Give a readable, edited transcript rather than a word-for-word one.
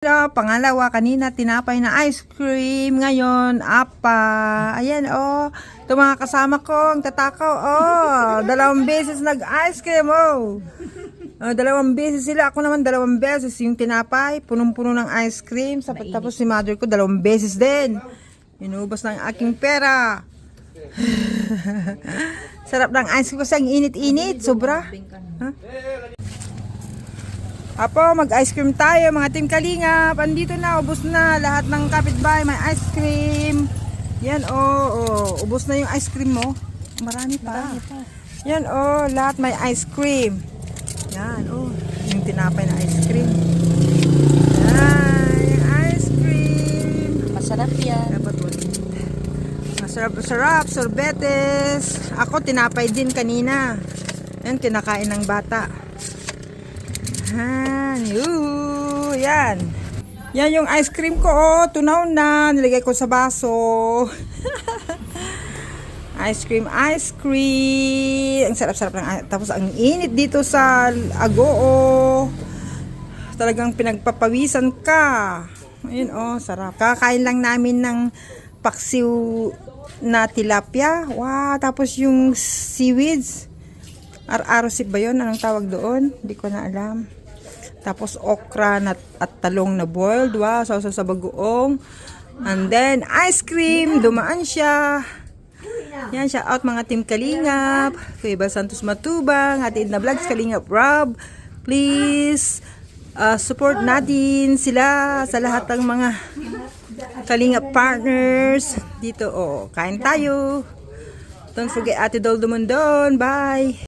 Pangalawa, kanina tinapay na ice cream. Ngayon, apa. Ayan, oh. Ito mga kasama ko, ang tatakaw, oh. 2 beses nag-ice cream, oh. 2 beses sila. Ako naman 2 beses. Yung tinapay, punong-puno ng ice cream. Tapos si mother ko, 2 beses din. Inubos ng aking pera. Sarap ng ice cream kasi ang init-init. Sobra. Huh? Apo, mag-ice cream tayo mga Team Kalingap. Andito na, ubos na. Lahat ng kapitbahay may ice cream. Yan, oh. Ubos na yung ice cream mo. Marami pa. Yan, oh. Lahat may ice cream. Yan, oh. Yung tinapay na ice cream. Yan, yung ice cream. Masarap yan. Dapat mo. Masarap, sorbetes. Ako, tinapay din kanina. Yan, kinakain ng bata. Yan. Yan yung ice cream ko, oh. Tunaw na. Nilagay ko sa baso. Ice cream. Ang sarap-sarap ng. Tapos ang init dito sa Agoo. Talagang pinagpapawisan ka. Ayun, oh, sarap. Kakain lang namin ng paksiw na tilapia. Wow, tapos yung seaweeds. Ararosip ba yun? Anong tawag doon? Hindi ko na alam. Tapos okra at talong na boiled. Wow, sausaw sa bagoong. And then ice cream. Dumaan siya. Yan, shout out mga Team Kalingap. Kuya Bal Santos Matubang. Hatid na vlogs Kalingap Rob. Please support natin sila sa lahat ng mga Kalingap partners. Dito, oh, kain tayo. Don't forget Ate Dol Dumondon. Bye!